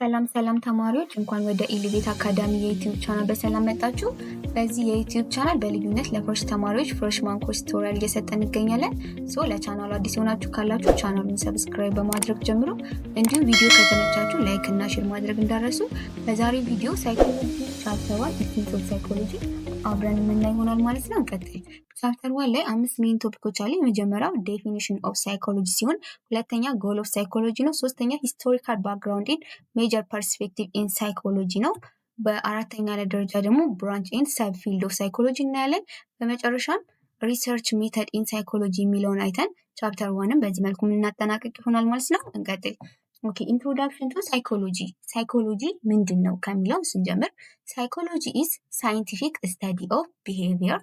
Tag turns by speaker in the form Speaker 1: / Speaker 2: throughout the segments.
Speaker 1: ሰላም ተማሪዎች እንኳን ወደ ኢሊቬት አካዳሚ የዩቲዩብ ቻናል በሰላም መጣችሁ። በዚህ የዩቲዩብ ቻናል በልዩነት ለፍሬሽ ተማሪዎች ፍሬሽማን ኮርስ ቱቶሪያል እየሰጠን እንገኛለን። ለቻናሉ አዲስ የሆናችሁ ካላችሁ ቻናሉን ሰብስክራይብ በማድረግ ጀምሮ እንዲሁም ቪዲዮ ከተመቻችሁ ላይክ እና ሼር ማድረግ እንዳረሱ። በዛሬ ቪዲዮ ሳይኮሎጂ ቻፕተር 1 ኢቲንክ ኦፍ ሳይኮሎጂ አብረን የምናይ ይሆናል ማለት ነው። እንቀጥል። ቻፕተር 1 ላይ 5 ሜን ቶፒኮች አሉ። የመጀመሪያው ዴፊኒሽን ኦፍ ሳይኮሎጂ ሲሆን ሁለተኛ ጎል ኦፍ ሳይኮሎጂ ነው። ሶስተኛ ሂስቶሪካል ባክግራውንድ ኢን ሜጀር ፐርስፔክቲቭ ኢን ሳይኮሎጂ ነው። በአራተኛ ላይ ደረጃ ደግሞ ብራንች ኢን ሰብ ፊልድ ኦፍ ሳይኮሎጂ እናያለን። በመጨረሻም ሪሰርች ሜተድ ኢን ሳይኮሎጂ የሚለውን አይተን ቻፕተር 1ን በዚህ መልኩ የምናጠናቀቅ ይሆናል ማለት ነው። እንቀጥል። ኦኬ ኢንትሮዳክሽን ቱ ሳይኮሎጂ። ሳይኮሎጂ ምንድን ነው ከሚለው ስንጀምር ሳይኮሎጂ ኢዝ ሳይንቲፊክ ስተዲ ኦፍ ቢሄቪየር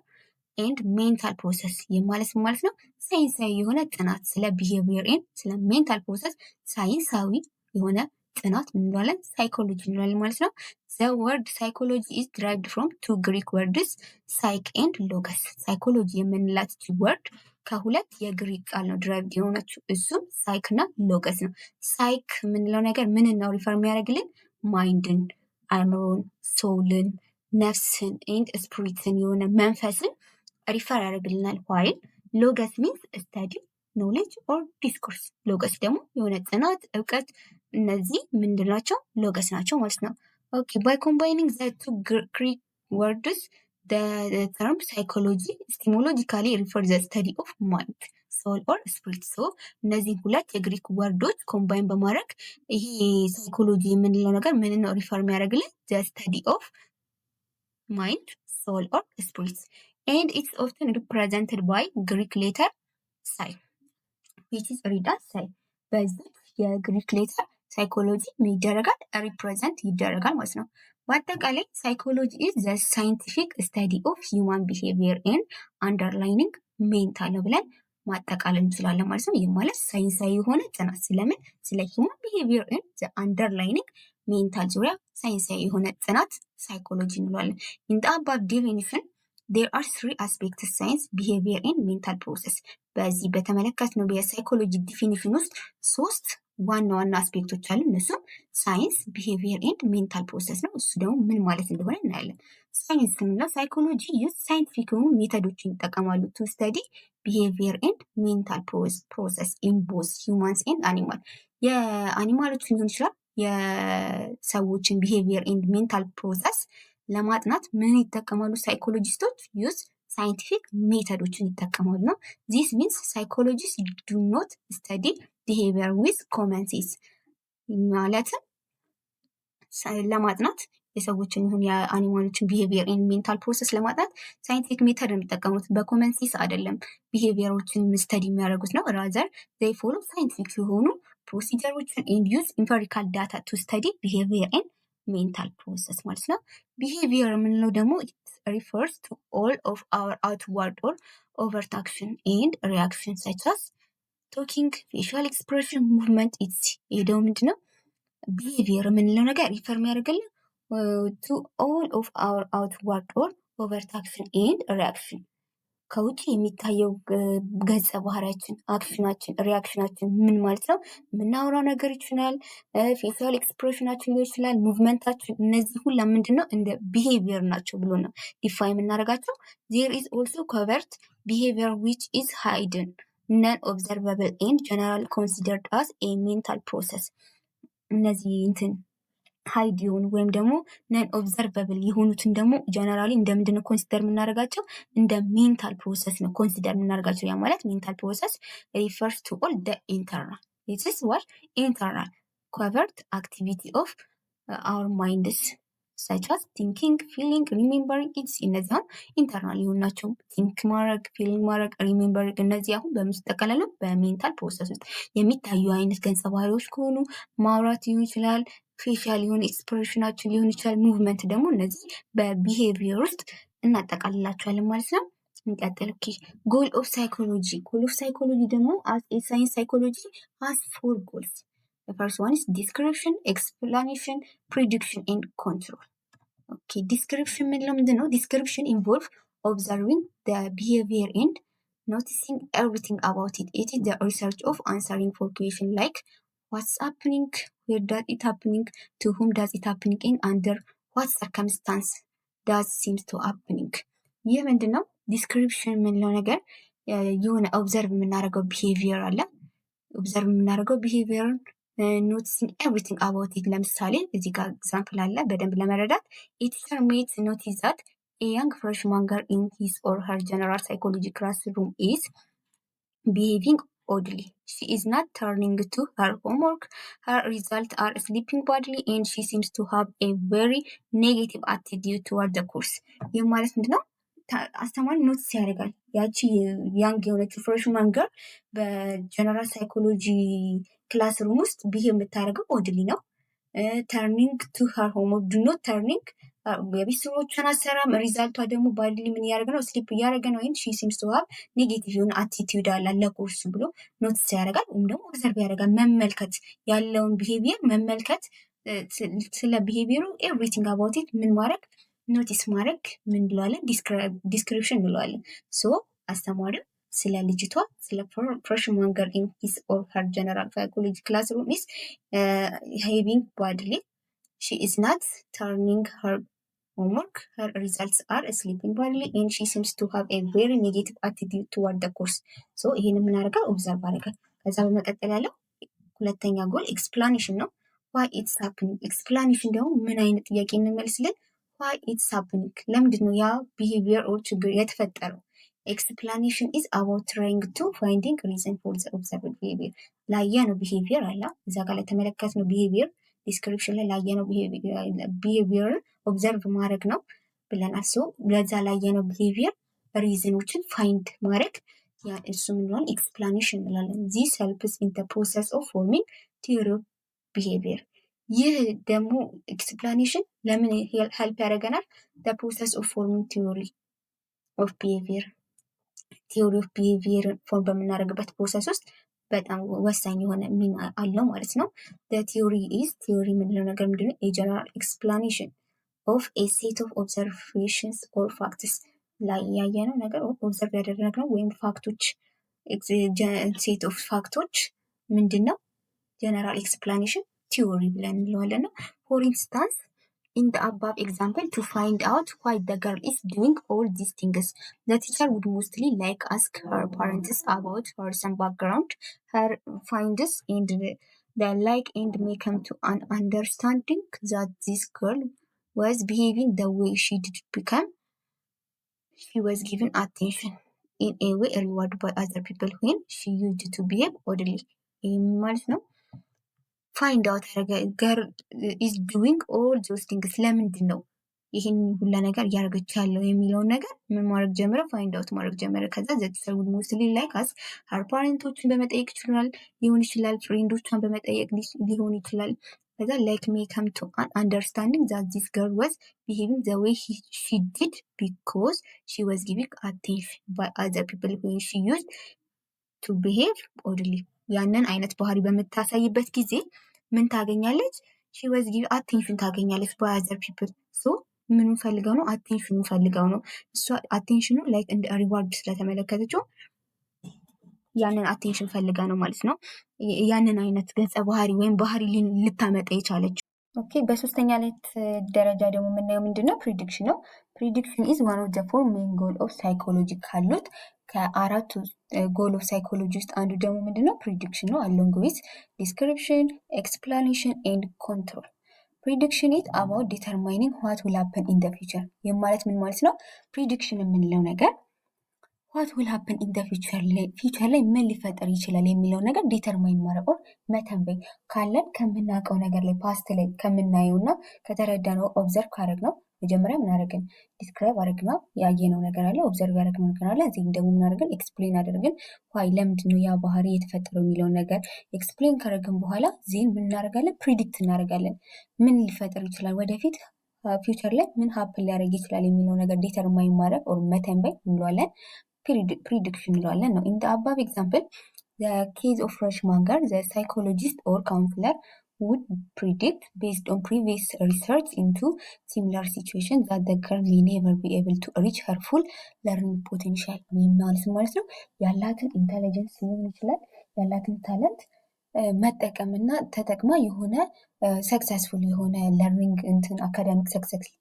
Speaker 1: ኤንድ ሜንታል ፕሮሰስ። ይህ ማለት ነው ሳይንሳዊ የሆነ ጥናት ስለ ቢሄቪየር ኤንድ ስለ ሜንታል ፕሮሰስ ሳይንሳዊ የሆነ ጥናት እንለዋለን ሳይኮሎጂ እንለዋለን ማለት ነው። ዘ ወርድ ሳይኮሎጂ ኢዝ ድራይቭድ ፍሮም ቱ ግሪክ ወርድስ ሳይክ ኤንድ ሎገስ። ሳይኮሎጂ የምንላት ወርድ ከሁለት የግሪክ ቃል ነው ድራይቭድ የሆነችው፣ እሱም ሳይክ እና ሎገስ ነው። ሳይክ የምንለው ነገር ምንን ነው ሪፈር የሚያደርግልን? ማይንድን፣ አእምሮን፣ ሶልን፣ ነፍስን ኤንድ ስፒሪትን የሆነ መንፈስን ሪፈር ያደርግልናል። ዋይል ሎገስ ሚንስ ስተዲ ኖሌጅ ኦር ዲስኮርስ። ሎገስ ደግሞ የሆነ ጥናት እውቀት፣ እነዚህ ምንድናቸው? ሎገስ ናቸው ማለት ነው። ኦኬ ባይ ኮምባይኒንግ ዘ ቱ ግሪክ ወርድስ the term psychology etymologically refers the study of mind, soul or spirit. so እነዚህ ሁለት የግሪክ ወርዶች ኮምባይን በማድረግ ይሄ ሳይኮሎጂ የምንለው ነገር ምን ነው ሪፈር የሚያደርግልን? the study of mind, soul or spirit, and it's often represented by Greek letter psi, which is read as psi. በዚህ የግሪክ ሌተር ሳይኮሎጂ ይደረጋል ሪፕሬዘንት ይደረጋል ማለት ነው። በአጠቃላይ ሳይኮሎጂ ኢዝ ዘ ሳይንቲፊክ ስተዲ ኦፍ ሂውማን ቢሄቪየር ኤንድ አንደርላይኒንግ ሜንታል ነው ብለን ማጠቃለል እንችላለን ማለት ነው። ይህ ማለት ሳይንሳዊ የሆነ ጥናት ስለምን ስለ ሂውማን ቢሄቪየር ኤንድ ዘ አንደርላይኒንግ ሜንታል ዙሪያ ሳይንሳዊ የሆነ ጥናት ሳይኮሎጂ እንለዋለን። ኢን ዘ አባቭ ዴፊኒሽን there are three aspects science, behavior and mental process። በዚህ በተመለከትነው የሳይኮሎጂ ዲፊኒሽን ውስጥ ሶስት ዋና ዋና አስፔክቶች አሉ። እነሱም ሳይንስ፣ ቢሄቪየር ኤንድ ሜንታል ፕሮሰስ ነው። እሱ ደግሞ ምን ማለት እንደሆነ እናያለን። ሳይንስ ስንለው ሳይኮሎጂ ዩዝ ሳይንቲፊክ የሆኑ ሜተዶችን ይጠቀማሉ ቱ ስተዲ ቢሄቪየር ኤንድ ሜንታል ፕሮሰስ ኢን ቦዝ ሂውማንስ ኤንድ አኒማል። የአኒማሎችን ሊሆን ይችላል የሰዎችን ቢሄቪየር ኤንድ ሜንታል ፕሮሰስ ለማጥናት ምን ይጠቀማሉ ሳይኮሎጂስቶች? ዩዝ ሳይንቲፊክ ሜተዶችን ይጠቀማሉ ነው። ዚስ ሚንስ ሳይኮሎጂስት ዱ ኖት ስተዲ ቢሄቪየር ዊዝ ኮመን ሴንስ። ማለትም ለማጥናት የሰዎችን ይሁን የአኒማሎችን ቢሄቪየር ኤንድ ሜንታል ፕሮሰስ ለማጥናት ሳይንቲፊክ ሜተድ ነው የሚጠቀሙት፣ በኮመን ሴንስ አይደለም ቢሄቪየሮችን ስተዲ የሚያደርጉት ነው። ራዘር ዘይ ፎሎ ሳይንቲፊክ የሆኑ ፕሮሲጀሮችን ኤንድ ዩዝ ኢምፐሪካል ዳታ ቱ ስተዲ ቢሄቪየር ኤንድ ሜንታል ፕሮሰስ ማለት ነው። ቢሄቪየር የምንለው ደግሞ ሪፈርስ ቱ ኦል ኦፍ አወር አውትዋርድ ኦር ኦቨርት አክሽን ኤንድ ሪያክሽን ሰች አስ ቶኪንግ፣ ፌሻል ኤክስፕሬሽን፣ ሙቭመንት። ኢትስ ሄደው ምንድነው ቢሄቪየር የምንለው ነገር ሪፈር የሚያደርግልን ቱ ኦል ኦፍ አወር አውትዋርድ ኦር ኦቨርት አክሽን ኤንድ ሪያክሽን፣ ከውጭ የሚታየው ገጸ ባህሪያችን፣ አክሽናችን፣ ሪያክሽናችን ምን ማለት ነው? የምናወራው ነገር ይችላል፣ ፌሻል ኤክስፕሬሽናችን ሊሆን ይችላል፣ ሙቭመንታችን፣ እነዚህ ሁላ ምንድነው እንደ ቢሄቪየር ናቸው ብሎ ነው ዲፋይን የምናደርጋቸው። ዜር ኢዝ ኦልሶ ኮቨርት ቢሄቪየር ዊች ኢዝ ሃይድን ነን ኦብዘርቫብል ኤንድ ጀነራል ኮንሲደርድ አስ ኤ ሜንታል ፕሮሰስ። እነዚህ እንትን ሃይድ የሆኑ ወይም ደግሞ ነን ኦብዘርቫብል የሆኑትን ደግሞ ጀነራሊ እንደምንድነው ኮንሲደር የምናደርጋቸው? እንደ ሜንታል ፕሮሰስ ነው ኮንሲደር የምናደርጋቸው። ያ ማለት ሜንታል ፕሮሰስ ሪፈርስ ቱ ኦል ደ ኢንተርናል ኢትስ ዋት ኢንተርናል ኮቨርት አክቲቪቲ ኦፍ አወር ማይንድስ ሰች አስ ቲንኪንግ፣ ፊሊንግ፣ ሪሜምበሪንግ። ኢትስ እነዚህ አሁን ኢንተርናል የሆኑ ናቸው። ቲንክ ማድረግ፣ ፊሊንግ ማድረግ፣ ሪሜምበሪንግ፣ እነዚህ አሁን በምን ይጠቃለሉ? በሜንታል ፕሮሰስ ውስጥ የሚታዩ አይነት ገጸ ባህሪዎች ከሆኑ ማውራት ሊሆን ይችላል፣ ፌሻል የሆነ ኤክስፕሬሽናችን ሊሆን ይችላል፣ ሙቭመንት ደግሞ እነዚህ በቢሄቪየር ውስጥ እናጠቃልላቸዋለን ማለት ነው። እንቀጥል። ኦኬ ጎል ኦፍ ሳይኮሎጂ። ጎል ኦፍ ሳይኮሎጂ ደግሞ ሳይንስ ሳይኮሎጂ ሃዝ ፎር ጎልስ። The first one is description, explanation, prediction and control. Okay, description ምንለው ምንድን ነው? Description involve observing the behavior and noticing everything about it. It is the research of answering for question like what's happening, where does it happening, to whom does it happening, in under what circumstance does seems to happening። ይህ ምንድን ነው? ዲስክሪፕሽን የምንለው ነገር የሆነ ኦብዘርቭ የምናደርገው ቢሄቪየር አለ። ኦብዘርቭ የምናደርገው ቢሄቪየርን ኖቲሲንግ ኤቭሪቲንግ አባውት ኢት። ለምሳሌ እዚህ ጋር ኤግዛምፕል አለ በደንብ ለመረዳት። ኤ ቲቸር ሜት ኖቲስ ዛት ኤ ያንግ ፍሬሽማን ገርል ኢን ሂዝ ኦር ሄር ጀነራል ሳይኮሎጂ ክላስሩም ኢዝ behaving oddly. She is not turning to her homework. Her results are sleeping badly, and she seems to have a very negative attitude toward the course. ይህ ማለት ምንድን ነው? አስተማሪ ኖትስ ያደርጋል። ያቺ ያንግ የሆነችው ፍሬሽማን ገርል በጀነራል ሳይኮሎጂ ክላስሩም ውስጥ ብሄ የምታደርገው ኦድሊ ነው። ተርኒንግ ቱ ሄር ሆምወርክ ዱ ኖት ተርኒንግ የቤት ስራዎቿን አሰራም። ሪዛልቷ ደግሞ ባድሊ ምን እያደረገ ነው? ስሊፕ እያደረገ ነው። ወይም ሺ ሲምስ ቱ ሃቭ ኔጌቲቭ የሆነ አቲቲዩድ አለ ለኮርሱ ብሎ ኖትስ ያደርጋል። ወይም ደግሞ ኦብዘርቭ ያደርጋል። መመልከት ያለውን ቢሄቪየር መመልከት፣ ስለ ቢሄቪየሩ ኤቭሪቲንግ አባውት ኢት ምን ማድረግ ኖቲስ ማድረግ ምን እንለዋለን? ዲስክሪፕሽን እንለዋለን። ሶ አስተማሪው ስለ ልጅቷ ስለ ፍሬሽማን ገርል ኢን ሂዝ ኦር ሄር ጀነራል ሳይኮሎጂ ክላስሩም ኢዝ ቢሄቪንግ ባድሊ ሺ ኢዝ ናት ተርኒንግ ሄር homework, her results are sleeping badly, and she seems to have a very negative attitude toward the course. So ይሄን የምናደርገው ኦብዘርቭ አደረጋል። ከዛ በመቀጠል ያለው ሁለተኛ ጎል ኤክስፕላኔሽን ነው። why it's happening። ኤክስፕላኔሽን ደግሞ ምን አይነት ጥያቄ እንመልስልን? why it's happening፣ ለምንድን ነው ያ ቢሄቪየር ኦር ችግር የተፈጠረው? ኤክስፕላኔሽን ኢዝ about trying to finding reason for the observed behavior። ላየነው ቢሄቪየር አለ እዛ ጋር ላይ ተመለከትነው ቢሄቪየር ዲስክሪፕሽን ላይ ላየነው ቢሄቪየር ኦብዘርቭ ማድረግ ነው ብለናል። ሶ ለዛ ላየነው ቢሄቪየር ሪዝኖችን ፋይንድ ማድረግ እሱ ምንሆን ኤክስፕላኔሽን እንላለን። ዚስ ሄልፕስ ኢን ዘ ፕሮሰስ ኦፍ ፎርሚንግ ቲዮሪ ኦፍ ቢሄቪየር። ይህ ደግሞ ኤክስፕላኔሽን ለምን ሄልፕ ያደርገናል? ዘ ፕሮሰስ ኦፍ ፎርሚንግ ቲዮሪ ኦፍ ቢሄቪየር። ቲዮሪ ኦፍ ቢሄቪየር ፎርም በምናደርግበት ፕሮሰስ ውስጥ በጣም ወሳኝ የሆነ ሚና አለው ማለት ነው። ቲዮሪ ኢዝ ቲዮሪ የምንለው ነገር ምንድነው? የጀነራል ኤክስፕላኔሽን ኦፍ ኤ ሴት ኦፍ ኦብዘርቬሽንስ ኦር ፋክትስ። ላይ ያየነው ነገር ኦብዘርቭ ያደረግነው ወይም ፋክቶች ሴት ኦፍ ፋክቶች ምንድን ነው? ጀነራል ኤክስፕላኔሽን ቲዮሪ ብለን እንለዋለን ነው። ፎር ኢንስታንስ in the above example, to find out why the girl is doing all these things, the teacher would mostly like ask her parents about her some background, her finds, and the like, and may come to an understanding that this girl was behaving the way she did become she was given attention in a way rewarded by other people when she used to behave oddly። ማለት ነው ፋይንድ አውት ገርል ኢዝ ዱዊንግ ኦል ዞስ ቲንግስ፣ ለምንድን ነው ይህን ሁላ ነገር እያደረገች ያለው የሚለውን ነገር ምን ማድረግ ጀመረ? ፋይንድ አውት ማድረግ ጀመረ። ከዛ ዘቲሰር ውድ ሞስትሊ ላይክ አስ ሀር ፓሬንቶችን በመጠየቅ ሊሆን ይችላል፣ ፍሬንዶቿን በመጠየቅ ሊሆን ይችላል። ከዛ ላይክ ሜይ ከም ቱ አን አንደርስታንዲንግ ዛት ዚስ ገርል ዋዝ ቢሄቪንግ ዘ ዌይ ሺ ዲድ ቢኮዝ ሺ ዋዝ ጊቪንግ አቴንሽን ባይ አዘር ፒፕል ዌን ሺ ዩዝድ ቱ ቢሄቭ ኦድሊ። ያንን አይነት ባህሪ በምታሳይበት ጊዜ ምን ታገኛለች? ሺ ዋዝ ጊቭ አቴንሽን ታገኛለች ባይ አዘር ፒፕል። ሶ ምኑን ፈልገው ነው? አቴንሽኑን ፈልገው ነው። እሷ አቴንሽኑ ላይክ እንደ ሪዋርድ ስለተመለከተችው ያንን አቴንሽን ፈልጋ ነው ማለት ነው ያንን አይነት ገጸ ባህሪ ወይም ባህሪ ልታመጣ የቻለችው። ኦኬ፣ በሶስተኛ ላይ ደረጃ ደግሞ የምናየው ምንድነው? ፕሪዲክሽን ነው። ፕሪዲክሽን ኢዝ ዋን ኦፍ ዘ ፎር ሜን ጎል ኦፍ ሳይኮሎጂ ካሉት ከአራቱ ጎል ኦፍ ሳይኮሎጂ ውስጥ አንዱ ደግሞ ምንድነው? ፕሪዲክሽን ነው። አሎንግ ዊዝ ዲስክሪፕሽን፣ ኤክስፕላኔሽን ኤንድ ኮንትሮል። ፕሪዲክሽን ኢዝ አባውት ዲተርማይኒንግ ዋት ዊል ሃፕን ኢን ዘ ፊውቸር። ይህ ማለት ምን ማለት ነው? ፕሪዲክሽን የምንለው ነገር ዋት ዊል ሃፕን ኢን ዘ ፊውቸር ላይ ምን ሊፈጠር ይችላል የሚለው ነገር ዲተርማይን ማድረግ መተንበይ ካለን ከምናውቀው ነገር ላይ ፓስት ላይ ከምናየው እና ከተረዳነው ኦብዘርቭ ካደረግነው መጀመሪያ ምን አደረግን? ዲስክራይብ አደረግነው ያየነው ነገር አለ፣ ኦብዘርቭ ያደረግነው ነገር አለ። እዚህ ደግሞ ምን አደረግን? ኤክስፕሌን አደረግን። ዋይ ለምንድን ነው ያ ባህሪ የተፈጠረው የሚለውን ነገር ኤክስፕሌን ካደረግን በኋላ ዜን ምን እናደርጋለን? ፕሪዲክት እናደርጋለን። ምን ሊፈጠር ይችላል ወደፊት ፊውቸር ላይ ምን ሀፕን ሊያደርግ ይችላል የሚለው ነገር ዲተርማይን ማድረግ ኦር መተንበይ እንለዋለን፣ prediction እንለዋለን ነው። in the above example the case of freshman girl, the psychologist or counselor would predict based on previous research into similar situations that the girl may never be able to reach her full learning potential። ማለት ነው ያላትን ኢንተለጀንስ ሊሆን ይችላል ያላትን ታለንት መጠቀምና ተጠቅማ የሆነ ሰክሰስፉል የሆነ ለርኒንግ አካዳሚክ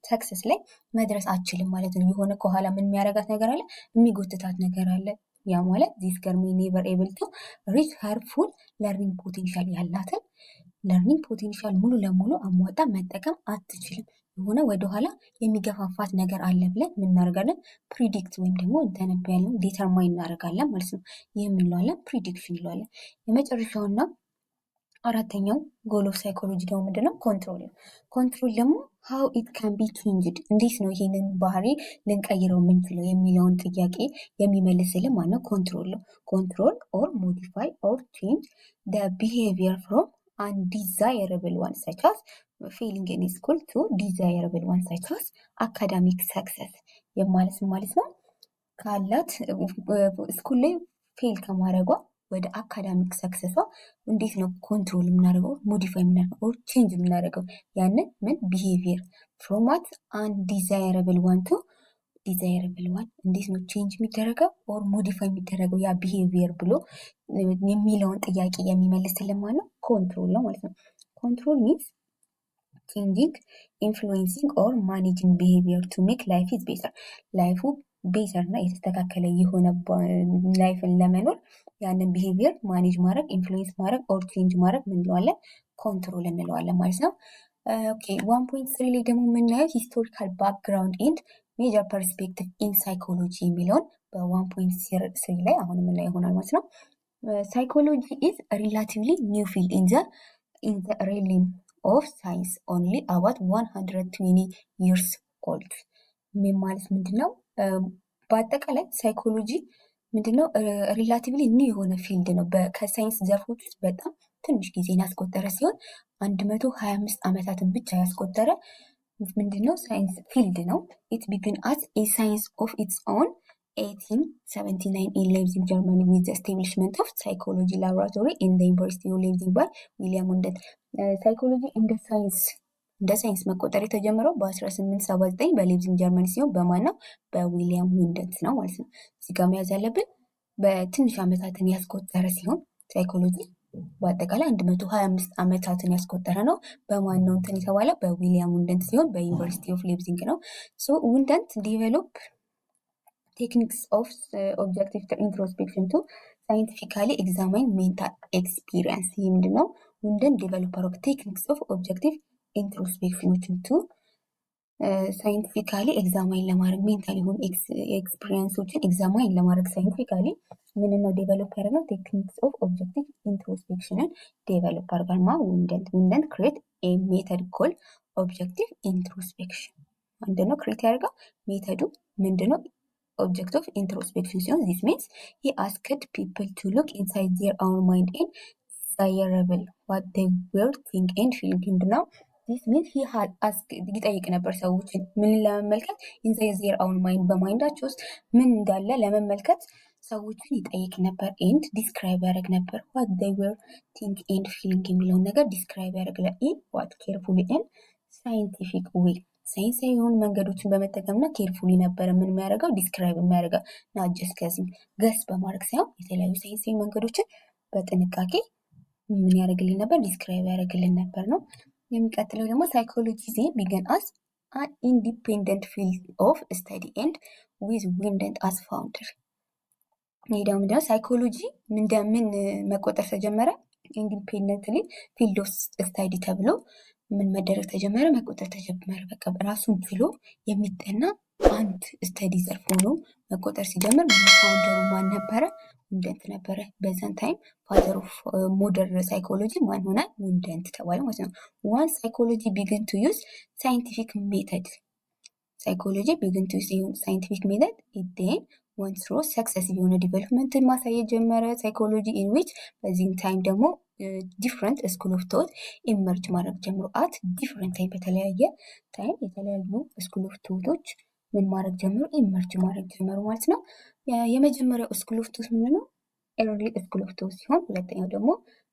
Speaker 1: ሰክሰስ ላይ መድረስ አችልም ማለት ነው። የሆነ ከኋላ ምን የሚያደርጋት ነገር አለ፣ የሚጎትታት ነገር አለ። ያ ማለት ዚስ ገርል ሜይ ኔቨር ኤብል ቱ ሪች ሄር ፉል ለርኒንግ ፖቴንሻል ያላትን ለርኒንግ ፖቴንሻል ሙሉ ለሙሉ አሟጣ መጠቀም አትችልም። የሆነ ወደኋላ የሚገፋፋት ነገር አለ ብለን የምናደርጋለን ፕሪዲክት ወይም ደግሞ እንተነብያለን ዲተርማይን እናደርጋለን ማለት ነው። ይህ እንለዋለን ፕሪዲክሽን እንለዋለን። የመጨረሻውና አራተኛው ጎል ኦፍ ሳይኮሎጂ ደግሞ ምንድነው? ኮንትሮል ነው። ኮንትሮል ደግሞ ሃው ኢት ካን ቢ ቼንጅድ፣ እንዴት ነው ይሄንን ባህሪ ልንቀይረው የምንችለው የሚለውን ጥያቄ የሚመልስልን ማነው? ኮንትሮል ነው። ኮንትሮል ኦር ሞዲፋይ ኦር ቼንጅ ደ ቢሄቪየር ፍሮም undesirable one such as failing in school to desirable one such as academic success ማለት ነው። ካላት ስኩል ላይ ፌል ከማድረጓ ወደ አካዳሚክ ሰክሰሷ እንዴት ነው ኮንትሮል የምናደርገው ሞዲፋይ የምናደርገው ቼንጅ የምናደርገው ያንን ምን ቢሄቪየር ፍሮም ዋት አንዲዛይረብል ዋን ቱ ዲዛይረብል ዋን እንዴት ነው ቼንጅ የሚደረገው ኦር ሞዲፋይ የሚደረገው ያ ቢሄቪየር ብሎ የሚለውን ጥያቄ የሚመልስልን ማለት ነው ኮንትሮል ነው ማለት ነው። ኮንትሮል ሚንስ ቼንጂንግ ኢንፍሉዌንሲንግ ኦር ማኔጂንግ ቢሄቪየር ቱ ሜክ ላይፍ ኢዝ ቤተር፣ ላይፉ ቤተር እና የተስተካከለ የሆነ ላይፍን ለመኖር ያንን ቢሄቪየር ማኔጅ ማድረግ ኢንፍሉዌንስ ማድረግ ኦር ቼንጅ ማድረግ ምን እንለዋለን? ኮንትሮል እንለዋለን ማለት ነው። ኦኬ 1.3 ላይ ደግሞ የምናየው ሂስቶሪካል ባክግራውንድ ኤንድ ሜጀር ፐርስፔክቲቭ ኢን ሳይኮሎጂ የሚለውን በ1.3 ላይ አሁን የምናየው ይሆናል ማለት ነው። ሳይኮሎጂ ኢዝ ሪላቲቭሊ ኒው ፊልድ ኢን ዘ ሬልም ኦፍ ሳይንስ ኦንሊ አባት 120 ይርስ ኦልድ። ምን ማለት ምንድን ነው? በአጠቃላይ ሳይኮሎጂ ምንድነው? ሪላቲቭሊ ኒው የሆነ ፊልድ ነው። ከሳይንስ ዘርፎች ውስጥ በጣም ትንሽ ጊዜን ያስቆጠረ ሲሆን 125 ዓመታትን ብቻ ያስቆጠረ ምንድነው? ሳይንስ ፊልድ ነው። ኢት ቢግን አስ ኤ ሳይንስ ኦፍ ኢትስ ኦን 1879 in Leipzig, Germany with the establishment of psychology laboratory in the University of Leipzig by William Wundt። ሳይኮሎጂ እንደ ሳይንስ መቆጠር የተጀመረው በ1879 በሌፕዚግ ጀርመኒ ሲሆን በማን ነው? በዊሊያም ውንደት ነው ማለት ነው። እዚህ ጋር መያዝ ያለብን በትንሽ ዓመታትን ያስቆጠረ ሲሆን ሳይኮሎጂ በአጠቃላይ 125 ዓመታትን ያስቆጠረ ነው። በማን ነው እንትን የተባለ? በዊሊያም ውንደት ሲሆን በዩኒቨርሲቲ ኦፍ ሌፕዚግ ነው። ሶ ውንደት ዲቨሎፕ ቴክኒክስ ኦፍ ኦብጀክቲቭ ኢንትሮስፔክሽን ቱ ሳይንቲፊካሊ ኤግዛማይን ሜንታል ኤክስፒሪየንስ። ይህ ምንድነው? ውንደት ዴቨሎፐር ኦፍ ቴክኒክስ ኦፍ ኦብጀክቲቭ ኢንትሮስፔክሽኖችን ቱ ሳይንቲፊካሊ ኤግዛማይን ለማድረግ ሜንታል የሆኑ ኤክስፒሪየንሶችን ኤግዛማይን ለማድረግ ሳይንቲፊካሊ ምን ነው ዴቨሎፕ ያደረገው? ቴክኒክስ ኦፍ ኦብጀክቲቭ ኢንትሮስፔክሽንን ዴቨሎፕ አድርጓል። ውንደት ክሬት ኤ ሜተድ ኮል ኦብጀክቲቭ ኢንትሮስፔክሽን። ምንድነው ክሬት ያደርገው? ሜተዱ ምንድነው? ኦብጀክቲቭ ኢንትሮስፔክሽን ሲሆን ዚስ ሚንስ ሂ አስክድ ፒፕል ቱ ሉክ ኢንሳይድ ዜር ኦውን ማይንድ ኤንድ ዲዛይረብል ዋት ዴይ ዌር ቲንክ ኤንድ ፊሊንግ ነው። ዚስ ሚንስ ሂ ሃድ አስክድ ይጠይቅ ነበር ሰዎችን ምን ለመመልከት? ኢንሳይድ ዜር ኦውን ማይንድ በማይንዳቸው ውስጥ ምን እንዳለ ለመመልከት ሰዎችን ይጠይቅ ነበር። ኤንድ ዲስክራይብ ያደርግ ነበር ዋት ዴይ ዌር ቲንክ ኤንድ ፊሊንግ የሚለውን ነገር ዲስክራይብ ያደርግ ኢን ዋት ኬርፉሊ ኤንድ ሳይንቲፊክ ዌይ ሳይንሳዊ የሆኑ መንገዶችን በመጠቀምና ኬርፉሊ ነበረ ምን የሚያደርገው? ዲስክራይብ የሚያደርገው ናጀስ ከዚህ ገስ በማድረግ ሳይሆን የተለያዩ ሳይንሳዊ መንገዶችን በጥንቃቄ ምን ያደርግልን ነበር? ዲስክራይብ ያደርግልን ነበር ነው። የሚቀጥለው ደግሞ ሳይኮሎጂ ቢገን አስ አን ኢንዲፔንደንት ፊልድ ኦፍ ስተዲ ኤንድ ዊዝ ውንደት አስ ፋውንደር። ይህ ደግሞ ምንድነው? ሳይኮሎጂ እንደምን መቆጠር ተጀመረ? ኢንዲፔንደንትሊ ፊልድ ኦፍ ስተዲ ተብሎ ምን መደረግ ተጀመረ? መቆጠር ተጀመረ። በቃ ራሱን ችሎ የሚጠና አንድ ስተዲ ዘርፍ ሆኖ መቆጠር ሲጀምር ፋውንደሩ ማን ነበረ? ውንደት ነበረ። በዛን ታይም ፋዘር ኦፍ ሞደርን ሳይኮሎጂ ማን ሆነ? ውንደት ተባለ ማለት ነው። ዋን ሳይኮሎጂ ቢግን ቱ ዩዝ ሳይንቲፊክ ሜተድ ሳይኮሎጂ ቢግን ቱ ዩዝ ሳይንቲፊክ ሜተድ ኢዴን ወን ስሮ ሰክሰሲቭ የሆነ ዲቨሎፕመንትን ማሳየት ጀመረ። ሳይኮሎጂ ኢን ዊች በዚህም ታይም ደግሞ ዲፍረንት ስኩል ኦፍ ቶት ኢመርጅ ማድረግ ጀምሮ አት ዲፍረንት ታይም በተለያየ ታይም የተለያዩ ስኩል ኦፍ ቶቶች ምን ማድረግ ጀምሮ ኢመርጅ ማድረግ ጀመሩ ማለት ነው። የመጀመሪያው ስኩል ኦፍ ቶት ምንድነው? ኤርሊ ስኩል ኦፍ ቶት ሲሆን ሁለተኛው ደግሞ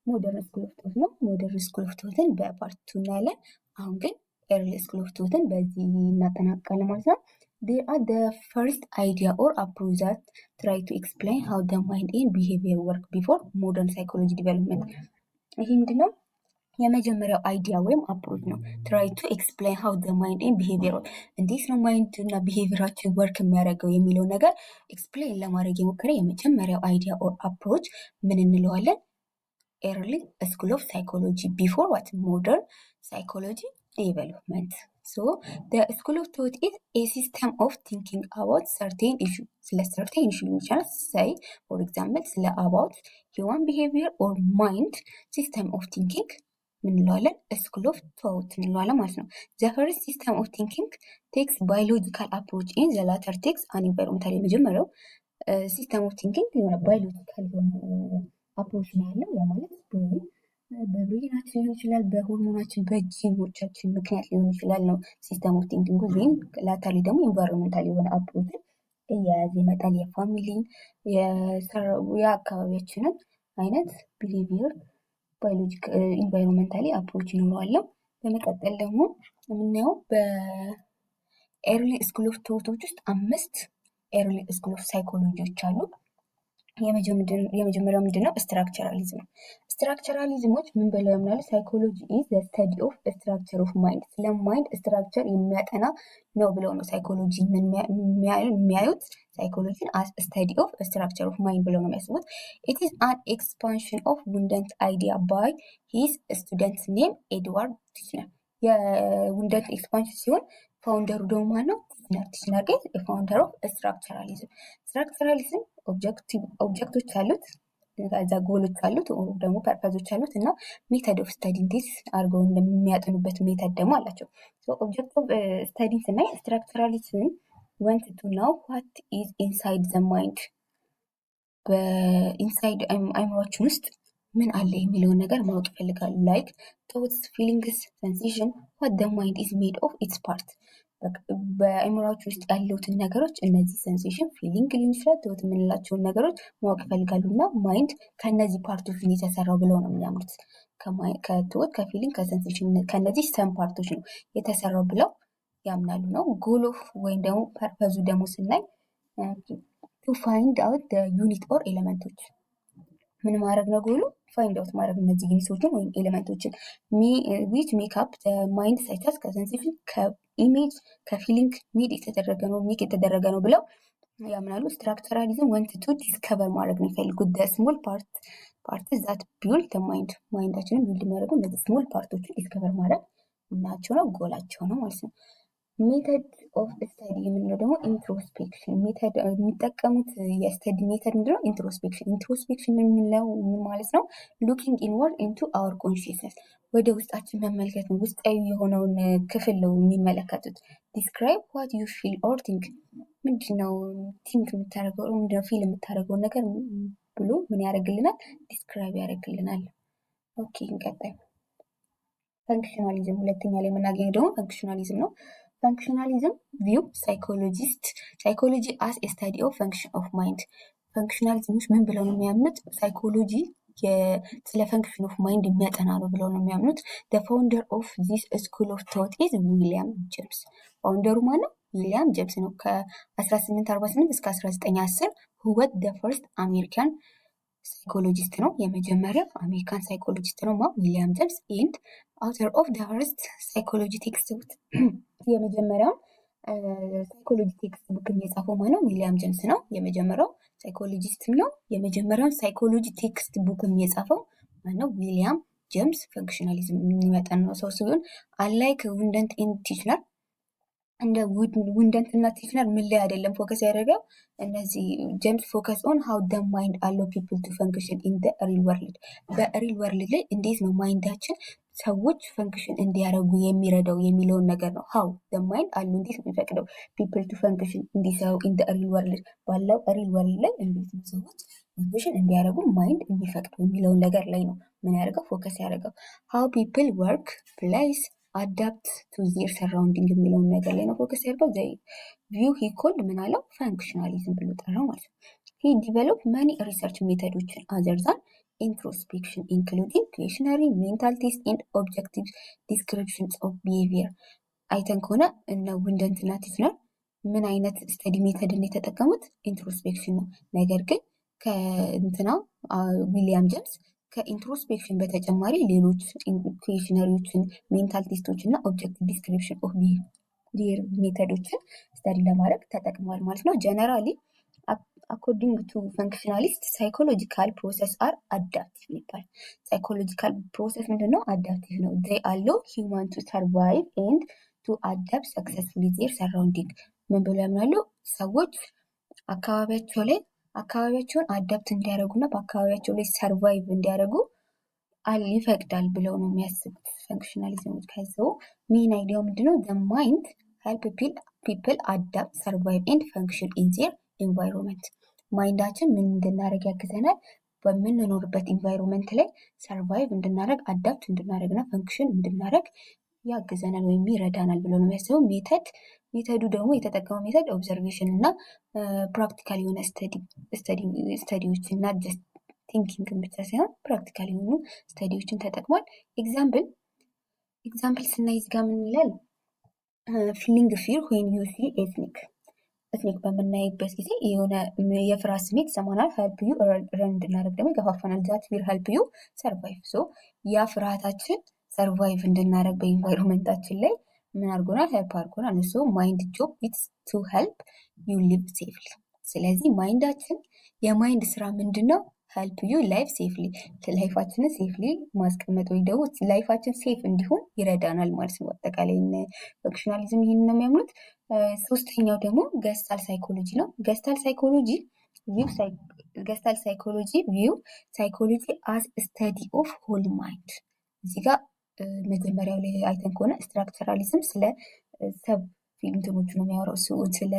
Speaker 1: ሞደርን ስኩል ኦፍ ቶት ነው። ሞደርን ስኩል ኦፍ ቶትን በፓርት 2 እናያለን። አሁን ግን ኤርሊ ስኩል ኦፍ ቶትን በዚህ እናጠናቅቃለን ማለት ነው። They are the first idea or approach that try to explain how the mind and behavior work before modern psychology development። ይሄ ምንድነው? የመጀመሪያው አይዲያ ወይም አፕሮች ነው። ትራይ ቱ ኤክስፕሌን ሃው ዘ ማይንድ ኤንድ ቢሄቪየር፣ እንዴት ነው ማይንድ እና ቢሄቪየራችን ወርክ የሚያደርገው የሚለው ነገር ኤክስፕሌን ለማድረግ የሞከረ የመጀመሪያው አይዲያ ኦር አፕሮች ምን እንለዋለን? ኤርሊ ስኩል ኦፍ ሳይኮሎጂ ቢፎር ዋት ሞደርን ሳይኮሎጂ ዴቨሎፕመንት። ሶ the school of thought is a system of thinking about certain issue። ስለ certain issue ሊሆን ይችላል። say for example ስለ about human behavior or mind system of thinking ምን እንለዋለን? ስኩል ኦፍ ቶት እንለዋለን ማለት ነው። the first system of thinking takes biological approach in the latter takes an environmental። የመጀመሪያው ሲስተም ኦፍ ቲንኪንግ የሆነ ባዮሎጂካል የሆነ አፕሮች ነው ያለው። ያ ማለት በብሬናችን ሊሆን ይችላል፣ በሆርሞናችን በጂኖቻችን ምክንያት ሊሆን ይችላል ነው ሲስተም ኦፍ ቲንኪንግ። ወይም ላተርሊ ደግሞ ኢንቫይሮንመንታል የሆነ አፕሮች እየያዘ ይመጣል። የፋሚሊን የአካባቢያችንን አይነት ቢሄቪየር ባዮሎጂካል ኢንቫይሮንመንታሊ አፕሮች ይኖረዋል። በመቀጠል ደግሞ የምናየው በኤርሊ ስኩል ኦፍ ቶቶች ውስጥ 5 ኤርሊ ስኩል ኦፍ ሳይኮሎጂዎች አሉ። የመጀመሪያው ምንድነው? ስትራክቸራሊዝም ነው። ስትራክቸራሊዝሞች ምን ብለው ያምናሉ? ሳይኮሎጂ ኢዝ ዘ ስተዲ ኦፍ ስትራክቸር ኦፍ ማይንድ፣ ስለ ማይንድ ስትራክቸር የሚያጠና ነው ብለው ነው ሳይኮሎጂ የሚያዩት። ሳይኮሎጂን አስ ስተዲ ኦፍ ስትራክቸር ኦፍ ማይንድ ብለው ነው የሚያስቡት። ኢት ኢዝ አን ኤክስፓንሽን ኦፍ ውንደንት አይዲያ ባይ ሂዝ ስቱደንት ኔም ኤድዋርድ ቲችነር። የውንደንት ኤክስፓንሽን ሲሆን ፋውንደሩ ደግሞ ማን ነው? ቲችነር ግን የፋውንደር ኦፍ ስትራክቸራሊዝም። ስትራክቸራሊዝም ኦብጀክቶች አሉት፣ ከዛ ጎሎች አሉት ደግሞ ፐርፐዞች አሉት እና ሜተድ ኦፍ ስተዲ እንዴት አድርገው እንደሚያጠኑበት ሜተድ ደግሞ አላቸው። ኦብጀክት ኦፍ ስተዲ ስናይ ስትራክቸራሊዝም ወንት ቱ ናው ዋት ኢዝ ኢንሳይድ ዘ ማይንድ፣ በኢንሳይድ አይምሯችን ውስጥ ምን አለ የሚለውን ነገር ማወቅ ይፈልጋሉ። ላይክ ቶትስ፣ ፊሊንግስ፣ ሴንሴሽን ዋት ዘ ማይንድ ኢዝ ሜድ ኦፍ ኢትስ ፓርት፣ በአእምሯችን ውስጥ ያሉትን ነገሮች እነዚህ ሴንሴሽን፣ ፊሊንግ ሊሆን ይችላል ቶት የምንላቸውን ነገሮች ማወቅ ይፈልጋሉ እና ማይንድ ከነዚህ ፓርቶች ነው የተሰራው ብለው ነው የሚያምኑት። ከቶት፣ ከፊሊንግ፣ ከሴንሴሽን ከነዚህ ሰም ፓርቶች ነው የተሰራው ብለው ያምናሉ ነው። ጎል ኦፍ ወይም ደግሞ ፐርፐዙ ደግሞ ስናይ ቱ ፋይንድ አውት ዩኒት ኦር ኤሌመንቶች፣ ምን ማድረግ ነው ጎሉ? ፋይንድ አውት ማድረግ እነዚህ ዩኒቶችን ወይም ኤሌመንቶችን ዊች ሜክ አፕ ማይንድ ሳይተስ ከሴንሴሽን ከኢሜጅ ከፊሊንግ ሜድ የተደረገ ነው ብለው ያምናሉ። ስትራክቸራሊዝም ወንት ቱ ዲስከቨር ማድረግ ነው የሚፈልጉት ስሞል ፓርት ዛት ቢውልድ ማይንድ፣ ማይንዳችንን ቢውልድ የሚያደርጉ እነዚህ ስሞል ፓርቶችን ዲስከቨር ማድረግ እናቸው ነው ጎላቸው ነው ማለት ነው። ሜተድ ኦፍ ስተዲ የምንለው ደግሞ ኢንትሮስፔክሽን ሜተድ የሚጠቀሙት የስተዲ ሜተድ ምንድነው? ኢንትሮስፔክሽን። ኢንትሮስፔክሽን የምንለው ምን ማለት ነው? ሉኪንግ ኢንወርድ ኢንቱ አወር ኮንሽስነስ፣ ወደ ውስጣችን መመልከት ነው። ውስጣዊ የሆነውን ክፍል ነው የሚመለከቱት። ዲስክራይብ ዋት ዩ ፊል ኦር ቲንክ፣ ምንድነው ቲንክ የምታደርገው ምንድነው ፊል የምታደርገው ነገር ብሎ ምን ያደርግልናል? ዲስክራይብ ያደርግልናል። ኦኬ እንቀጣይ። ፈንክሽናሊዝም ሁለተኛ ላይ የምናገኘው ደግሞ ፈንክሽናሊዝም ነው። ፈንክሽናሊዝም ቪው ሳይኮሎጂ አስ ኤ ስታዲ ኦፍ ፈንክሽን ኦፍ ማይንድ። ፈንክሽናሊዝሞች ምን ብለው ነው የሚያምኑት? ሳይኮሎጂ ስለ ፈንክሽን ኦፍ ማይንድ የሚያጠና ነው ብለው ነው የሚያምኑት። ፋውንደር ኦፍ ዚስ ስኩል ኦፍ ቶት ኢዝ ዊሊያም ጄምስ። ፋውንደሩ ማነው? ዊሊያም ጄምስ ነው። ከ1848 እስከ 1910 ሁወት ደ ፈርስት አሜሪካን ሳይኮሎጂስት ነው። የመጀመሪያው አሜሪካን ሳይኮሎጂስት ነው ዊሊያም ጄምስ። ኤንድ አውተር ኦፍ ደ ፈርስት ሳይኮሎጂ ቴክስት ቡክ፣ የመጀመሪያው ሳይኮሎጂ ቴክስት ቡክ የጻፈው ማነው? ዊሊያም ጄምስ ነው። የመጀመሪያው ሳይኮሎጂስት ነው። የመጀመሪያውን ሳይኮሎጂ ቴክስት ቡክ የጻፈው ማነው? ዊሊያም ጄምስ። ፈንክሽናሊዝም የሚመጣን ነው ሰው ሲሆን አላይክ ውንደንት ኤንድ ቲችነር፣ እንደ ውንደንት እና ቲችነር ምን ላይ አይደለም ፎከስ ያደረገው። እነዚህ ጄምስ ፎከስ ኦን ሃው ደ ማይንድ አለው ፒፕል ቱ ፈንክሽን ኢን ደ ሪል ወርልድ፣ በሪል ወርልድ ላይ እንዴት ነው ማይንዳችን ሰዎች ፈንክሽን እንዲያደርጉ የሚረዳው የሚለውን ነገር ነው። ሃው ደ ማይንድ አሉ እንዴት ነው የሚፈቅደው ፒፕል ቱ ፈንክሽን እንዲሰሩ ኢን ደ ሪል ወርልድ፣ ባለው ሪል ወርልድ ላይ እንዴት ነው ሰዎች ፈንክሽን እንዲያደርጉ ማይንድ የሚፈቅደው የሚለውን ነገር ላይ ነው ምን ያደርገው ፎከስ ያደርገው። ሃው ፒፕል ወርክ ፕሌይስ አዳፕት ቱ ዜር ሰራውንዲንግ የሚለውን ነገር ላይ ነው ፎከስ ያደርገው። ዘይ ቪው ሂ ኮልድ ምን አለው? ፈንክሽናሊዝም ብሎ ጠራው ማለት ነው። ሂ ዲቨሎፕ መኒ ሪሰርች ሜተዶችን አዘር ዛን ኢንትሮስፔክሽን ኢንክሉዲንግ ኩዌሽነሪ፣ ሜንታል ቴስት ኤንድ ኦብጀክቲቭ ዲስክሪፕሽንስ ኦፍ ቢሄቪየር። አይተን ከሆነ እነ ውንደንት እና ቲችነር ምን አይነት ስተዲ ሜተድን የተጠቀሙት? ኢንትሮስፔክሽን ነው። ነገር ግን ከእንትና ዊሊያም ጄምስ ከኢንትሮስፔክሽን በተጨማሪ ሌሎች ኩዌሽነሪዎችን፣ ሜንታል ቴስቶች እና ኦብጀክቲቭ ዲስክሪፕሽን ኦፍ ቢሄር ሜተዶችን ስተዲ ለማድረግ ተጠቅሟል ማለት ነው። ጀነራሊ አኮርዲንግ ቱ ፈንክሽናሊስት ሳይኮሎጂካል ፕሮሰስ አር አዳፕቲቭ ይባላል። ሳይኮሎጂካል ፕሮሰስ ምንድነው? አዳፕቲቭ ነው። ዜይ አለው ሂውማን ቱ ሰርቫይቭ ኤንድ ቱ አዳፕት ሰክሰስፉሊ ዜር ሰራውንዲንግ። ምን ብሎ ያምናሉ? ሰዎች አካባቢያቸውን አዳፕት እንዲያደርጉና በአካባቢያቸው ላይ ሰርቫይቭ እንዲያደርጉ ይፈቅዳል ብለው ነው የሚያስቡት ፈንክሽናሊዝሞች። ከዛው ሜን አይዲያው ምንድነው? ዘ ማይንድ ሄልፕ ፒፕል አዳፕት ሰርቫይቭ ኤንድ ፈንክሽን ኢን ዜር ኢንቫይሮንመንት። ማይንዳችን ምን እንድናደርግ ያግዘናል? በምንኖርበት ኢንቫይሮንመንት ላይ ሰርቫይቭ እንድናደርግ አዳፕት እንድናደርግና ፈንክሽን እንድናደርግ ያግዘናል ወይም ይረዳናል ብሎ ነው የሚያስበው። ሜተዱ ደግሞ የተጠቀመው ሜተድ ኦብዘርቬሽን እና ፕራክቲካል የሆነ ስተዲዎች እና ጀስት ቲንኪንግን ብቻ ሳይሆን ፕራክቲካል የሆኑ ስተዲዎችን ተጠቅሟል። ኤግዛምፕል ስናይ እዚህ ጋር ምን ይላል? ፊሊንግ ፊር ዌን ዩ ሲ ኤትኒክ በምናይበት ጊዜ የሆነ የፍርሃት ስሜት ይሰማናል። ሄልፕ ዩ ረን እንድናደርግ ደግሞ ይገፋፋናል። ዛት ፊር ሄልፕ ዩ ሰርቫይቭ። ሶ ያ ፍርሃታችን ሰርቫይቭ እንድናደርግ በኢንቫይሮንመንታችን ላይ ምን አድርጎናል? ሄልፕ አድርጎናል። እሱ ማይንድ ጆብ ኢትስ ቱ ሄልፕ ዩ ሊቭ ሴፍሊ። ስለዚህ የማይንድ ስራ ምንድን ነው? ሄልፕ ዩ ላይፍ ሴፍሊ፣ ላይፋችንን ሴፍሊ ማስቀመጥ ወይ ደግሞ ላይፋችን ሴፍ እንዲሆን ይረዳናል ማለት ነው። አጠቃላይ ፈንክሽናሊዝም ይህን ነው የሚያምኑት። ሶስተኛው ደግሞ ገስታል ሳይኮሎጂ ነው። ገስታል ሳይኮሎጂ ቪው ሳይኮሎጂ አስ ስተዲ ኦፍ ሆል ማይንድ። እዚህ ጋር መጀመሪያው ላይ አይተን ከሆነ ስትራክቸራሊዝም ስለ ሰብ እንትኖቹ ነው የሚያወራው። ስለ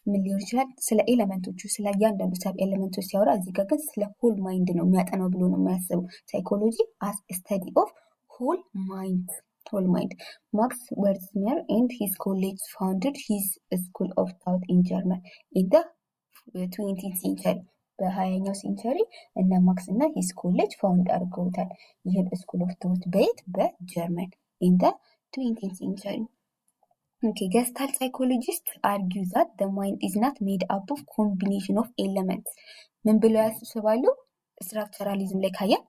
Speaker 1: ምን ሊሆን ይችላል? ስለ ኤሌመንቶቹ፣ ስለ እያንዳንዱ ሰብ ኤሌመንቶች ሲያወራ፣ እዚህ ጋር ግን ስለ ሆል ማይንድ ነው የሚያጠናው ብሎ ነው የሚያስበው። ሳይኮሎጂ አስ ስተዲ ኦፍ ሆል ማይንድ። ማክስ ወርዝሜር ኤንድ ሂዝ ኮሌጅ ፋውንድድ ሂዝ ስኩል ኦፍ ታውት ኢን ጀርመን ኢን ዘ 20th ሴንቸሪ። በ20ኛው ሴንቸሪ እነ ማክስ እና ሂዝ ኮሌጅ ፋውንድ አድርገውታል ይህን ስኩል ኦፍ ታውት በጀርመን ኢን ዘ 20th ሴንቸሪ። ገስታል ሳይኮሎጂስት አርጊው ዛት ዘ ማይንድ ኢዝ ናት ሜድ አፕ ኦፍ ኮምቢኔሽን ኦፍ ኤለመንት። ምን ብለው ያስባሉ? ስትራክቸራሊዝም ላይ ካየን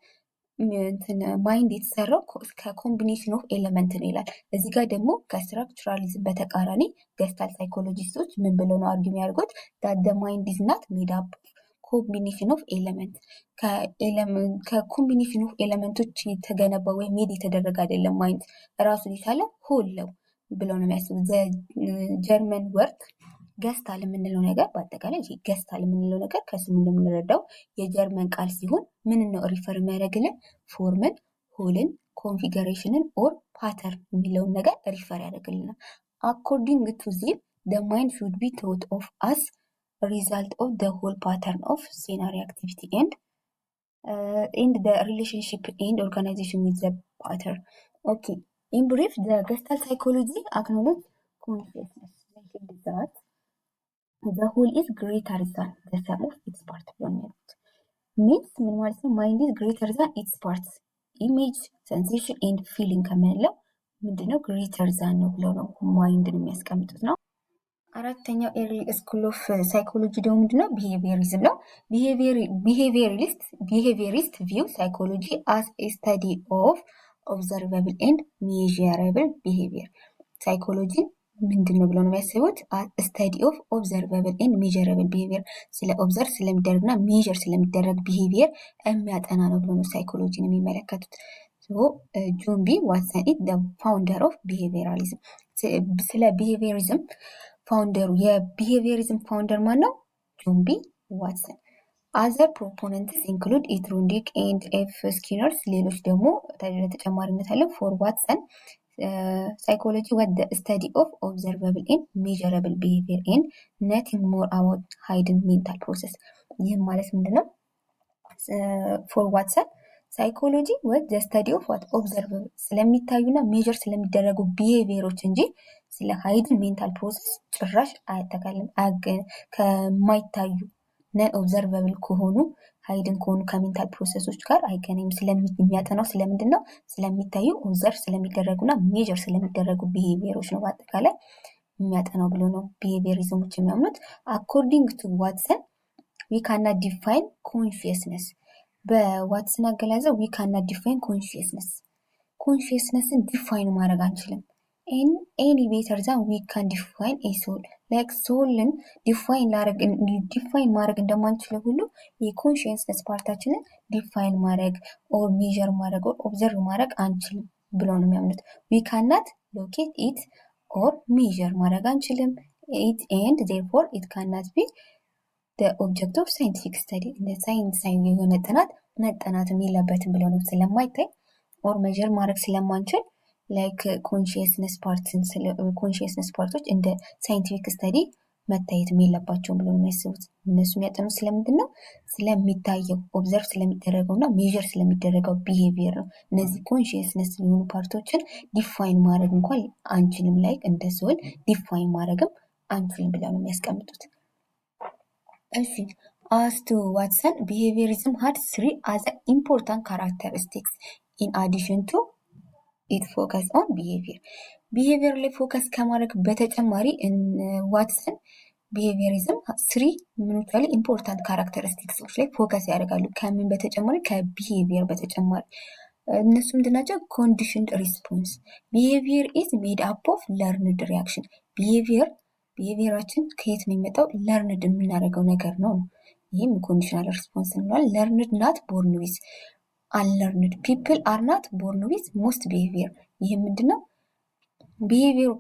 Speaker 1: ማይንድ የተሰራው ከኮምቢኔሽን ኦፍ ኤለመንት ነው ይላል። እዚህ ጋር ደግሞ ከስትራክቸራሊዝም በተቃራኒ ገስታል ሳይኮሎጂስቶች ምን ብለው ነው አርጊው የሚያደርጉት? ዛት ዘ ማይንድ ኢዝ ናት ሜድ አፕ ኮምቢኔሽን ኦፍ ኤለመንት፣ ከኮምቢኔሽን ኦፍ ኤለመንቶች የተገነባ ወይም ሜድ የተደረገ አይደለም። ማይንድ ራሱን የቻለ ሆል ነው ብለው ነው የሚያስቡት። ጀርመን ወርድ ገስታል የምንለው ነገር በአጠቃላይ ገስታል የምንለው ነገር ከስሙ እንደምንረዳው የጀርመን ቃል ሲሆን ምን ነው ሪፈር የሚያደርግልን? ፎርምን፣ ሆልን፣ ኮንፊገሬሽንን ኦር ፓተርን የሚለውን ነገር ሪፈር ያደርግልናል። አኮርዲንግ ቱ ዚም the mind should be thought of as a result of the whole pattern of scenario activity and the relationship and organization with the pattern. Okay. In brief, the Gestalt psychology acknowledges consciousness, that the whole is greater than the sum of its parts. Means ምን ማለት ነው? ማይንድ is greater than its parts. ኢሜጅ፣ ሴንሴሽን ኤንድ ፊሊንግ ከምንለው ምንድነው? ግሬተር ዛን ነው ብለው ነው ማይንድን የሚያስቀምጡት ነው። አራተኛው ኤርሊ ስኩል ኦፍ ሳይኮሎጂ ደግሞ ምንድነው? ቢሄቪየሪዝም ነው። ቢሄቪየሪስት ቪው ሳይኮሎጂ አስ ኤ ስተዲ ኦፍ ኦብዘርቫብል ኤንድ ሜዥረብል ቢሄቪየር። ሳይኮሎጂን ምንድን ነው ብለው ነው የሚያስቡት? ስተዲ ኦፍ ኦብዘርቫብል ኤንድ ሜዥረብል ቢሄቪየር፣ ስለ ኦብዘርቭ ስለሚደረግና ሜዥር ስለሚደረግ ቢሄቪየር የሚያጠና ነው ብለው ነው ሳይኮሎጂን የሚመለከቱት። ጆን ቢ ዋትሰን ኢዝ ዘ ፋውንደር ኦፍ ቢሄቪየራሊዝም። ስለ ቢሄቪየሪዝም ፋውንደሩ የቢሄቪየሪዝም ፋውንደር ማን ነው? ጆን ቢ ዋትሰን። አዘር ፕሮፖነንትስ ኢንክሉድ ኢትሩንዲክ ኤንድ ኤፍ ስኪነርስ። ሌሎች ደግሞ ተጨማሪነት አለው። ፎር ዋትሰን ሳይኮሎጂ ወደ ስተዲ ኦፍ ኦብዘርቫብል ኤንድ ሜዥረብል ቢሄቪየር ኤንድ ነቲንግ ሞር አባውት ሃይድን ሜንታል ፕሮሰስ። ይህም ማለት ምንድነው? ፎር ዋትሰን ሳይኮሎጂ ወደ ስተዲ ኦፍ ዋት ኦብዘርቫብል ስለሚታዩና ሜዥር ስለሚደረጉ ቢሄቪየሮች እንጂ ስለ ሃይድን ሜንታል ፕሮሰስ ጭራሽ አያጠቃልም። ከማይታዩ ነን ኦብዘርቫብል ከሆኑ ሃይድን ከሆኑ ከሜንታል ፕሮሰሶች ጋር አይገናኝም። የሚያጠናው ስለምንድን ነው? ስለሚታዩ ኦብዘርቭ ስለሚደረጉና ሜዥር ስለሚደረጉ ቢሄቪየሮች ነው በአጠቃላይ የሚያጠናው ብሎ ነው ቢሄቪየሪዝሞች የሚያምኑት። አኮርዲንግ ቱ ዋትሰን ዊ ካናት ዲፋይን ኮንሽየስነስ በዋትሰን አገላለጽ we cannot define consciousness ኮንሽየስነስን ዲፋይን ማድረግ አንችልም። ኤኒ ቤተር ዛን we can define a soul like soulን ዲፋይን ማድረግ እንደማንችለው ሁሉ የኮንሽየስነስ ፓርታችንን ዲፋይን ማድረግ ኦር ሜዠር ማድረግ ኦር ኦብዘርቭ ማድረግ አንችልም ብለው ነው የሚያምኑት። we cannot locate it or measure ማድረግ አንችልም it and therefore it cannot be the object of scientific study እንደ ሳይንሳዊ የሆነ ጥናት መጠናትም የለበትም ብለው ነው ስለማይታይ ኦር ሜዠር ማድረግ ስለማንችል ላይክ ኮንሽየስነስ ፓርቶች እንደ ሳይንቲፊክ ስተዲ መታየትም የለባቸውም ብለው ነው የሚያስቡት። እነሱ የሚያጠኑት ስለምንድን ነው? ስለሚታየው ኦብዘርቭ ስለሚደረገው እና ሜዠር ስለሚደረገው ቢሄቪየር ነው። እነዚህ ኮንሽየስነስ የሆኑ ፓርቶችን ዲፋይን ማድረግ እንኳን አንችልም፣ ላይክ እንደ ሶል ዲፋይን ማድረግም አንችልም ብለው ነው የሚያስቀምጡት። እሺ as to Watson, behaviorism had three other important characteristics in addition to it focus on behavior ላይ ፎከስ ከማድረግ በተጨማሪ ዋትሰን ቢሄቪየሪዝም ስሪ ምኖች ላይ ኢምፖርታንት ካራክተሪስቲክሶች ላይ ፎከስ ያደርጋሉ። ከምን በተጨማሪ? ከቢሄቪየር በተጨማሪ እነሱ ምንድናቸው? ኮንዲሽንድ ሪስፖንስ ቢሄቪየር ኢዝ ሜድ አፕ ኦፍ ለርንድ ሪያክሽን ቢሄቪየራችን ከየት ነው የሚመጣው? ለርንድ የምናደርገው ነገር ነው። ይህም ኮንዲሽናል ሪስፖንስ እንለዋለን። ለርንድ ናት ቦርን ዊዝ አንለርንድ ፒፕል አር ናት ቦርን ዊዝ ሞስት ቢሄቪየር። ይህ ምንድነው? ቢሄቪየሩ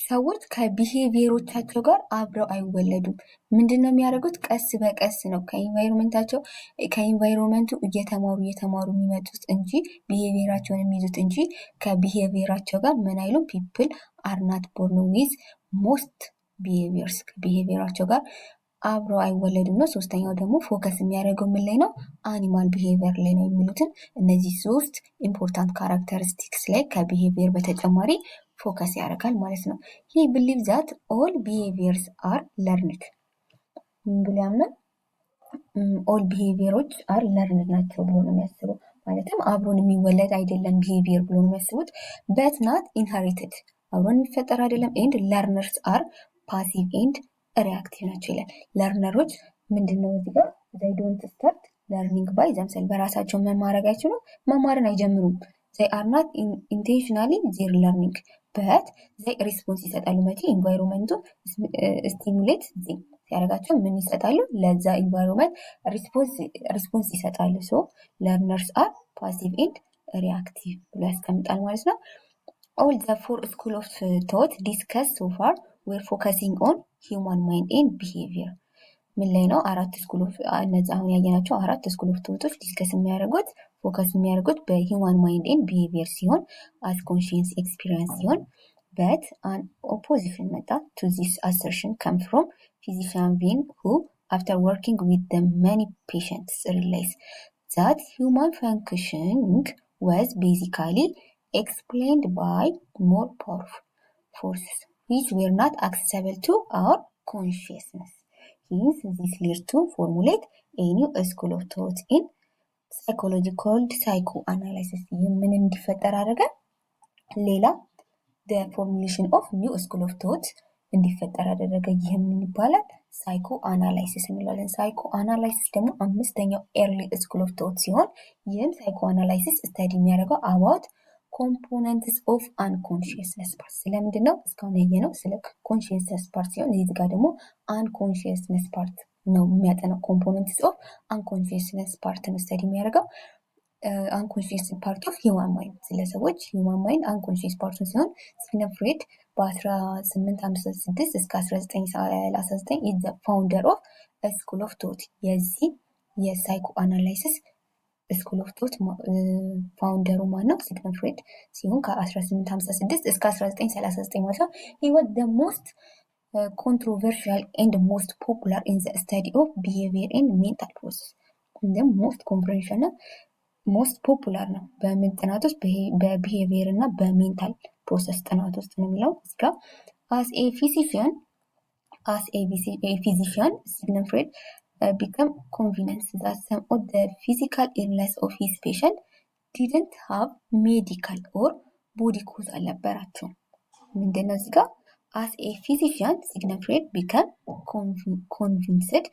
Speaker 1: ሰዎች ከቢሄቪየሮቻቸው ጋር አብረው አይወለዱም። ምንድነው የሚያደርጉት? ቀስ በቀስ ነው ከኢንቫይሮንመንቱ እየተማሩ የሚመጡት እንጂ ቢሄቪየራቸውን የሚይዙት እንጂ ከቢሄቪየራቸው ጋር ምን አይሉም። ፒፕል አር ናት ቦርን ዊዝ ሞስት ቢሄቪየርስ ከቢሄቪየራቸው ጋር አብረው አይወለዱም ነው። ሶስተኛው ደግሞ ፎከስ የሚያደርገው ምን ላይ ነው? አኒማል ቢሄቪየር ላይ ነው የሚሉትን እነዚህ ሶስት ኢምፖርታንት ካራክተሪስቲክስ ላይ ከቢሄቪየር በተጨማሪ ፎከስ ያደርጋል ማለት ነው። he believes that all behaviors are learned ብሎ ያምናል። all behaviors are learned ናቸው ብሎ ነው የሚያስበው። ማለትም አብሮን የሚወለድ አይደለም ቢሄቪየር ብሎ ነው የሚያስቡት። but not inherited አብሮን የሚፈጠር አይደለም። and learners are passive and ሪአክቲቭ ናቸው ይላል። ለርነሮች ምንድነው እዚህ ጋር they don't start learning by themselves በራሳቸው መማር አይችሉም፣ መማርን አይጀምሩም። they are not intentionally their learning but they response ይሰጣሉ። መቼ? ኢንቫይሮንመንቱ ስቲሙሌት ሲያደርጋቸው ምን ይሰጣሉ? ለዛ ኢንቫይሮንመንት ሪስፖንስ ይሰጣሉ። ሶ learners are passive and reactive ብሎ ያስቀምጣል ማለት ነው። all the four school of thought discussed so far we're focusing on human mind and behavior ምን ላይ ነው? አራት ስኩል ኦፍ እነዚህ አሁን ያየናቸው አራት ስኩል ኦፍ ቶቶች ዲስከስ የሚያደርጉት ፎከስ የሚያደርጉት በሂውማን ማይንድ ኤንድ ቢሄቪየር ሲሆን አስ ኮንሽየንስ ኤክስፒሪየንስ ሲሆን but an opposition መጣ to this assertion come from physician Wien who after working with the many patients realized that human functioning was basically explained by more powerful forces which were not accessible to our consciousness. Hence, this leads to formulate a new school of thought in psychology called psychoanalysis. ምን እንዲፈጠር አደረገ? ሌላ the formulation of new school of thought እንዲፈጠር አደረገ። ይህ ምን ይባላል? ሳይኮ አናላይሲስ እንላለን። ሳይኮ አናላይሲስ ደግሞ አምስተኛው ኤርሊ ስኩል ኦፍ ቶት ሲሆን ይህም ሳይኮ አናላይሲስ ስተዲ የሚያደርገው አባውት ኮምፖነንትስ ኦፍ አንኮንሽየስነስ ፓርት ስለምንድን ነው? እስካሁን ያየነው ስለ ኮንሽየስነስ ፓርት ሲሆን እዚህ ጋር ደግሞ አንኮንሽየስነስ ፓርት ነው የሚያጠናው። ኮምፖነንትስ ኦፍ አንኮንሽየስነስ ፓርት ነው ስተዲ የሚያደርገው። አንኮንሽየስ ፓርት ኦፍ ሂውማን ማይንድ ስለ ሰዎች ሂውማን ማይንድ አንኮንሽየስ ፓርቱን ሲሆን ሲግመንድ ፍሮይድ በ1856 እስከ 1939 ኢዝ ዘ ፋውንደር ኦፍ ስኩል ኦፍ ቶት የዚህ የሳይኮ አናላይሲስ ስኩል ኦፍ ቶት ፋውንደሩ ማን ነው? ሲግመንድ ፍሮይድ ሲሆን ከ1856 እስከ 1939 ማለት ነው። he was the most controversial and most popular in the study of behavior and mental process the most controversial እና most popular ነው በምን ጥናት ውስጥ? በቢሄቪየር እና በሜንታል ፕሮሰስ ጥናት ውስጥ ነው የሚለው እዚህ ጋር as a physician Sigmund Freud became convinced that some of the physical illness of his patient didn't have medical or body cause አልነበራቸውም። ምንድነው እዚህ ጋር as a physician Sigmund Freud became convinced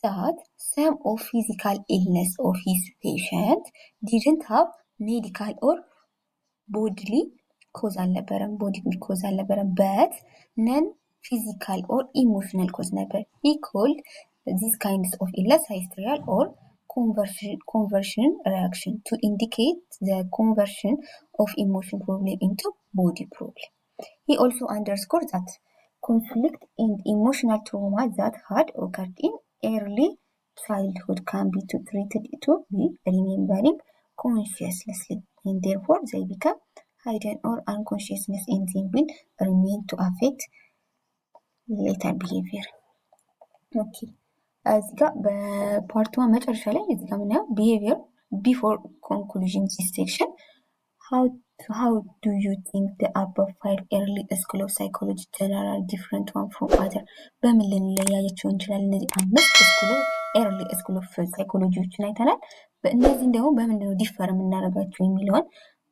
Speaker 1: that some of physical illness of his patient didn't have medical or bodily cause አልነበረም but non physical or emotional cause ነበር. He called these kinds of illness hysterical or conversion reaction to indicate the conversion of emotion problem into body problem. He also underscored that conflict and emotional trauma that had occurred in early childhood can be treated to be remembering consciously, and therefore they become hidden or unconsciousness and they will remain to affect later behavior. ኦኬ እዚህ ጋር በፓርት ዋን መጨረሻ ላይ እዚህ ጋር ምናየው ቢሄቪየር ቢፎር ኮንክሉዥን ዚስ ሴክሽን how do you think the above 5 early school of psychology general different one from other በምን ልንለያያቸው እንችላለን? እነዚህ 5 ኤርሊ ስኩል ኦፍ ሳይኮሎጂዎችን አይተናል። በእነዚህም ደግሞ በምንድነው ዲፈር የምናደርጋቸው የሚለውን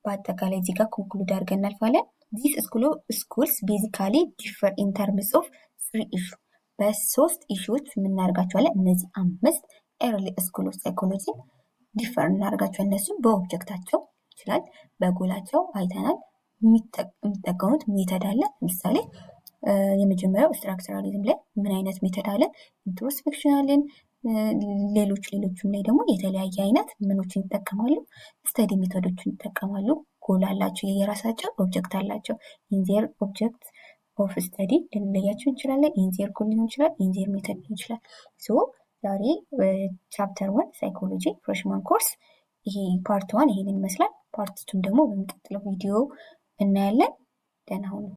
Speaker 1: በአጠቃላይ እዚህ ጋር ኮንክሉድ አድርገን እናልፋለን። ዚስ ስኩልስ ቤዚካሊ ዲፈር ኢን ተርምስ ኦፍ 3 ኢሹ በ3 ኢሹዎች የምናደርጋቸዋለን። እነዚህ 5 ኤርሊ ስኩል ኦፍ ሳይኮሎጂ ዲፈር እናደርጋቸው እነሱም በኦብጀክታቸው ይችላል በጎላቸው አይተናል። የሚጠቀሙት ሜተድ አለ። ለምሳሌ የመጀመሪያው ስትራክቸራሊዝም ላይ ምን አይነት ሜተድ አለ? ኢንትሮስፔክሽን አለን። ሌሎችም ላይ ደግሞ የተለያየ አይነት ምኖችን ይጠቀማሉ። ስተዲ ሜቶዶችን ይጠቀማሉ። ጎል አላቸው፣ የየራሳቸው ኦብጀክት አላቸው። ኢንዜር ኦብጀክት ኦፍ ስተዲ ልንለያቸው እንችላለን። ኢንዜር ጎል ሊሆን ይችላል፣ ኢንዜር ሜተድ ሊሆን ይችላል። ሶ ዛሬ ቻፕተር 1 ሳይኮሎጂ ፍሬሽማን ኮርስ ይሄ ፓርት 1 ይሄንን ይመስላል። ፓርት 2 ደግሞ በሚቀጥለው ቪዲዮ እናያለን። ደህና ሁኑ።